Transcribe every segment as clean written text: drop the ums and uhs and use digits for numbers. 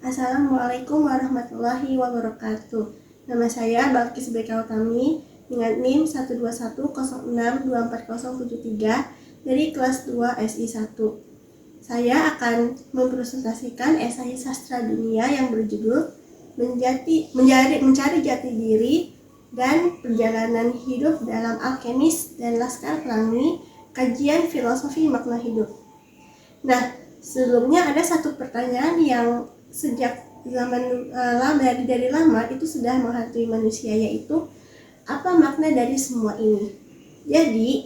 Assalamualaikum warahmatullahi wabarakatuh. Nama saya Balkis BK Utami dengan NIM 12106247073 dari kelas 2 SI 1. Saya akan mempresentasikan esai sastra dunia yang berjudul Mencari Jati Diri dan Perjalanan Hidup dalam Alkemis dan Laskar Pelangi, Kajian Filosofi Makna Hidup. Nah, sebelumnya ada satu pertanyaan yang sejak zaman dari lama itu sudah menghantui manusia, yaitu apa makna dari semua ini. Jadi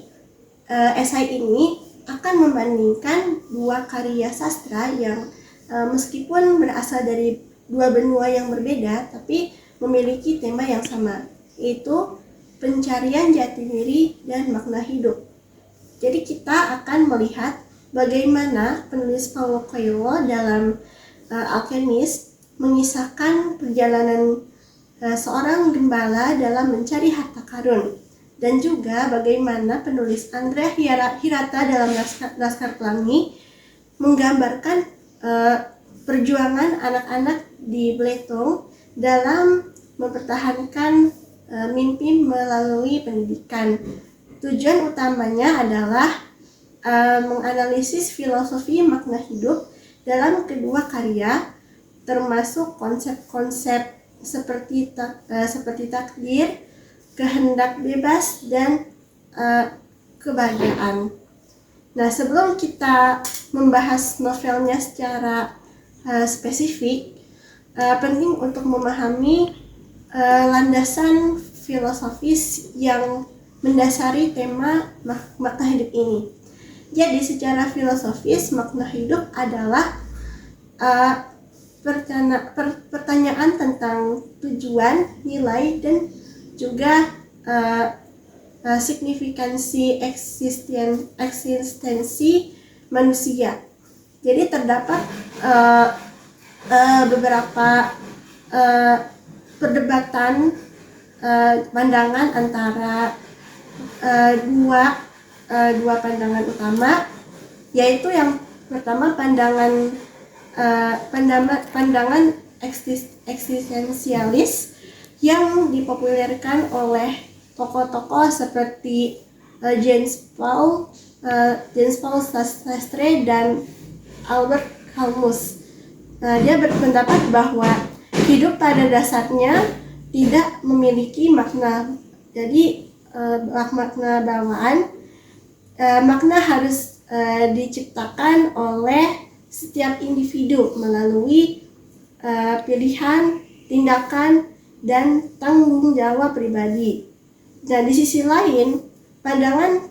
esai ini akan membandingkan dua karya sastra yang meskipun berasal dari dua benua yang berbeda tapi memiliki tema yang sama, yaitu pencarian jati diri dan makna hidup. Jadi kita akan melihat bagaimana penulis Paulo Coelho dalam Alkemis mengisahkan perjalanan seorang gembala dalam mencari harta karun, dan juga bagaimana penulis Andrea Hirata dalam Laskar Pelangi menggambarkan perjuangan anak-anak di Belitung dalam mempertahankan mimpi melalui pendidikan. Tujuan utamanya adalah menganalisis filosofi makna hidup dalam kedua karya, termasuk konsep-konsep seperti takdir, kehendak bebas, dan kebahagiaan. Nah, sebelum kita membahas novelnya secara spesifik, penting untuk memahami landasan filosofis yang mendasari tema makna hidup ini. Jadi secara filosofis, makna hidup adalah pertanyaan tentang tujuan, nilai, dan juga signifikansi eksistensi manusia. Jadi terdapat beberapa perdebatan pandangan antara dua pandangan utama, yaitu yang pertama pandangan eksistensialis yang dipopulerkan oleh tokoh-tokoh seperti James Paul Sartre dan Albert Camus. Dia berpendapat bahwa hidup pada dasarnya tidak memiliki makna. Jadi makna bawaan, makna harus diciptakan oleh setiap individu melalui pilihan, tindakan, dan tanggung jawab pribadi. Dan di sisi lain, pandangan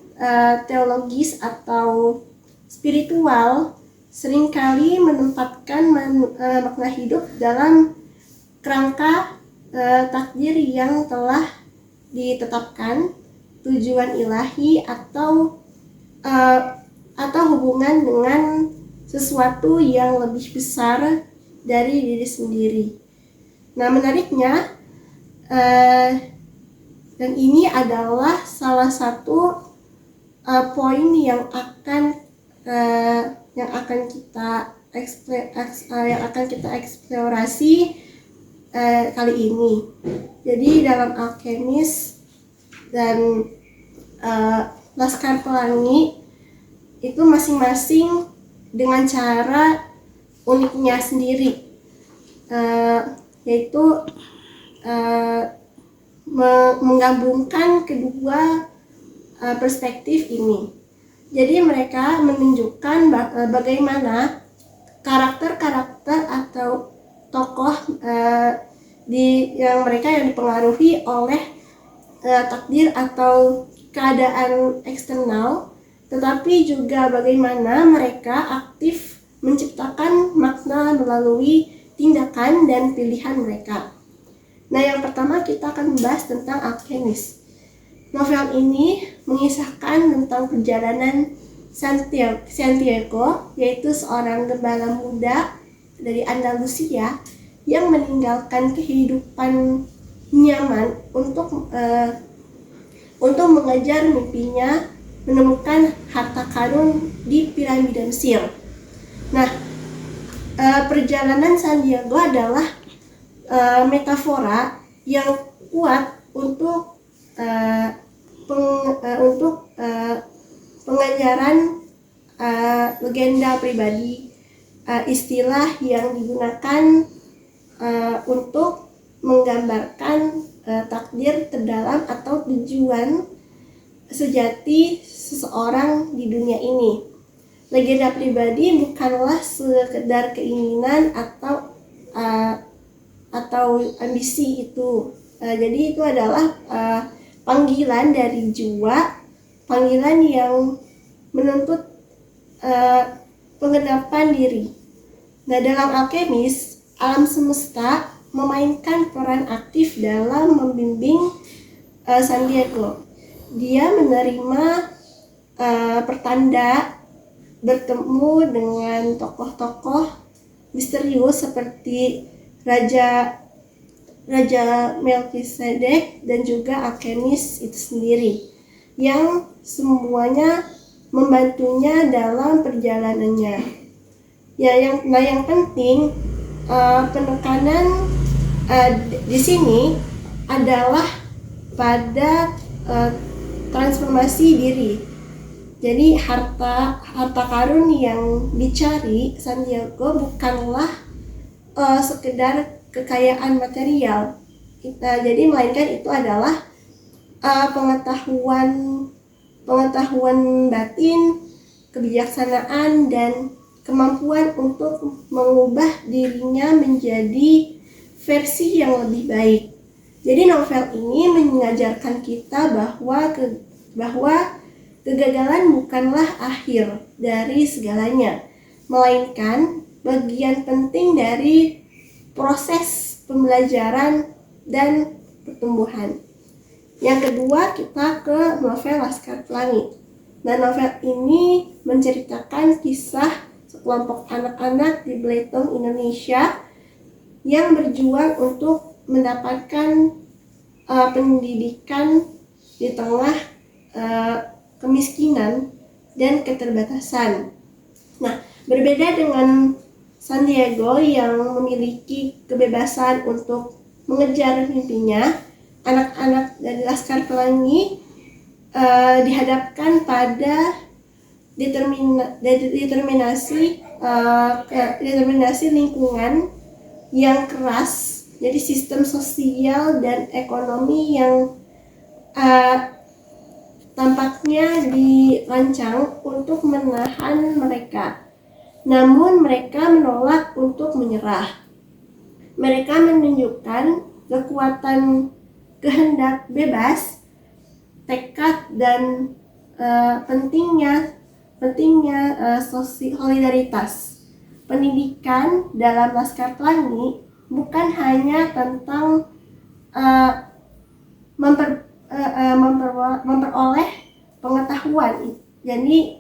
teologis atau spiritual seringkali menempatkan makna hidup dalam kerangka takdir yang telah ditetapkan, tujuan ilahi, atau hubungan dengan sesuatu yang lebih besar dari diri sendiri. Nah, menariknya, dan ini adalah salah satu poin yang akan kita eksplorasi kali ini. Jadi dalam Alkemis dan Laskar Pelangi itu masing-masing dengan cara uniknya sendiri, yaitu menggabungkan kedua perspektif ini. Jadi mereka menunjukkan bagaimana karakter-karakter atau tokoh yang dipengaruhi oleh takdir atau keadaan eksternal, tetapi juga bagaimana mereka aktif menciptakan makna melalui tindakan dan pilihan mereka. Nah, yang pertama kita akan membahas tentang Alkemis. Novel ini mengisahkan tentang perjalanan Santiago, yaitu seorang gembala muda dari Andalusia yang meninggalkan kehidupan nyaman untuk mengejar mimpinya menemukan harta karun di piramida Mesir. Nah, perjalanan Sandiago adalah metafora yang kuat untuk pengajaran legenda pribadi, istilah yang digunakan untuk menggambarkan takdir terdalam atau tujuan sejati seseorang di dunia ini. Legenda pribadi bukanlah sekedar keinginan atau ambisi itu. Jadi itu adalah panggilan dari jiwa, panggilan yang menuntut penggenapan diri. Nah, dalam alkemis, alam semesta memainkan peran aktif dalam membimbing Sandiago. Dia menerima pertanda bertemu dengan tokoh-tokoh misterius seperti Raja Melkisedek dan juga alkemis itu sendiri, yang semuanya membantunya dalam perjalanannya. Yang penting penekanan di sini adalah pada transformasi diri. Jadi harta karun yang dicari Sandiago bukanlah sekedar kekayaan material. Jadi melainkan itu adalah pengetahuan batin, kebijaksanaan, dan kemampuan untuk mengubah dirinya menjadi versi yang lebih baik. Jadi novel ini mengajarkan kita bahwa kegagalan bukanlah akhir dari segalanya, melainkan bagian penting dari proses pembelajaran dan pertumbuhan. Yang kedua, kita ke novel Laskar Pelangi. Nah, novel ini menceritakan kisah sekelompok anak-anak di Belitung, Indonesia yang berjuang untuk mendapatkan pendidikan di tengah kemiskinan dan keterbatasan. Nah, berbeda dengan Sandiago yang memiliki kebebasan untuk mengejar mimpinya, anak-anak dari Laskar Pelangi dihadapkan pada determinasi lingkungan yang keras. Jadi sistem sosial dan ekonomi yang tampaknya dirancang untuk menahan mereka. Namun mereka menolak untuk menyerah. Mereka menunjukkan kekuatan kehendak bebas, tekad, dan pentingnya solidaritas. Pendidikan dalam Laskar Pelangi bukan hanya tentang memperoleh pengetahuan,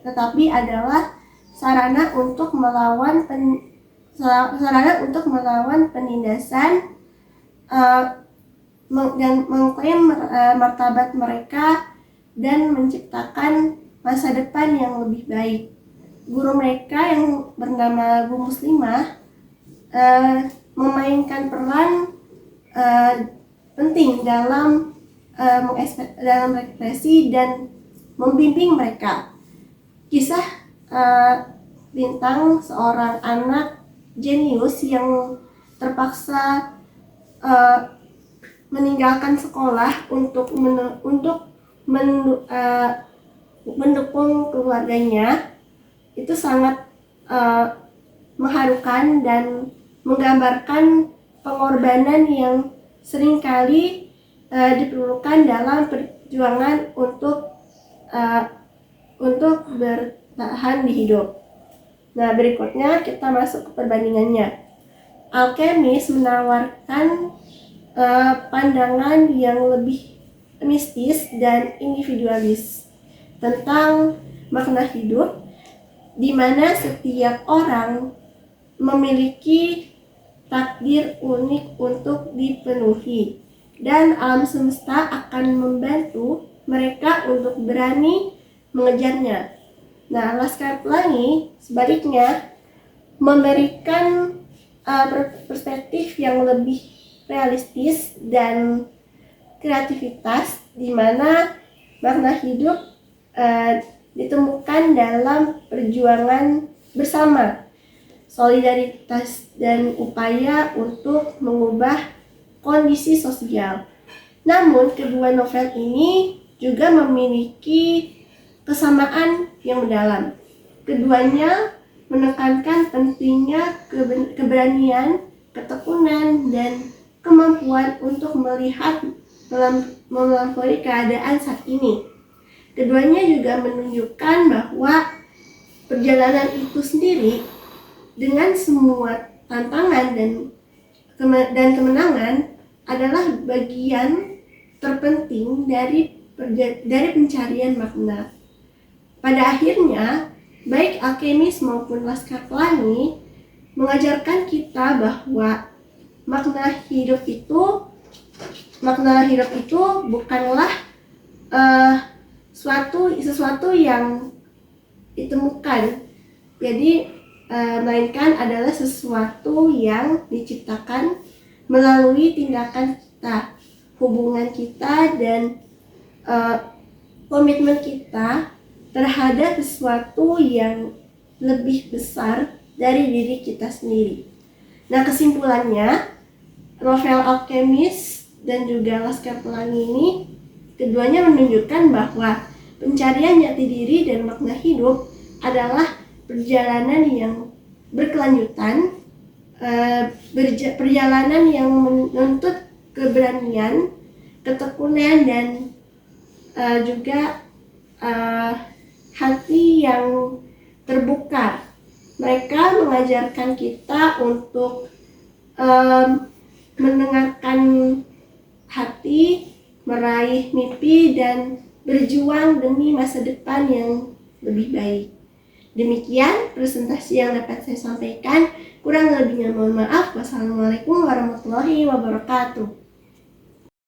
tetapi adalah sarana untuk melawan penindasan dan mengklaim martabat mereka dan menciptakan masa depan yang lebih baik. Guru mereka yang bernama Bu Muslimah memainkan peran penting dalam mengekspresi dan membimbing mereka. Kisah tentang seorang anak jenius yang terpaksa meninggalkan sekolah untuk mendukung keluarganya, itu sangat mengharukan dan menggambarkan pengorbanan yang seringkali diperlukan dalam perjuangan untuk bertahan di hidup. Nah, berikutnya kita masuk ke perbandingannya. Alkemis menawarkan pandangan yang lebih mistis dan individualis tentang makna hidup, di mana setiap orang memiliki takdir unik untuk dipenuhi, dan alam semesta akan membantu mereka untuk berani mengejarnya. Nah, Laskar Pelangi sebaliknya memberikan perspektif yang lebih realistis dan kreativitas, di mana makna hidup ditemukan dalam perjuangan bersama, solidaritas, dan upaya untuk mengubah kondisi sosial. Namun, kedua novel ini juga memiliki kesamaan yang mendalam. Keduanya menekankan pentingnya keberanian, ketekunan, dan kemampuan untuk melihat melampaui keadaan saat ini. Keduanya juga menunjukkan bahwa perjalanan itu sendiri dengan semua tantangan dan kemenangan adalah bagian terpenting dari pencarian makna. Pada akhirnya, baik Alkemis maupun Laskar Pelangi mengajarkan kita bahwa makna hidup itu bukanlah sesuatu yang ditemukan, jadi melainkan adalah sesuatu yang diciptakan melalui tindakan kita, hubungan kita, dan komitmen kita terhadap sesuatu yang lebih besar dari diri kita sendiri. Nah, kesimpulannya, novel Alkemis dan juga Laskar Pelangi ini keduanya menunjukkan bahwa pencarian jati diri dan makna hidup adalah perjalanan yang berkelanjutan, perjalanan yang menuntut keberanian, ketekunan, dan juga hati yang terbuka. Mereka mengajarkan kita untuk mendengarkan hati, meraih mimpi, dan berjuang demi masa depan yang lebih baik. Demikian presentasi yang dapat saya sampaikan. Kurang lebihnya mohon maaf. Wassalamualaikum warahmatullahi wabarakatuh.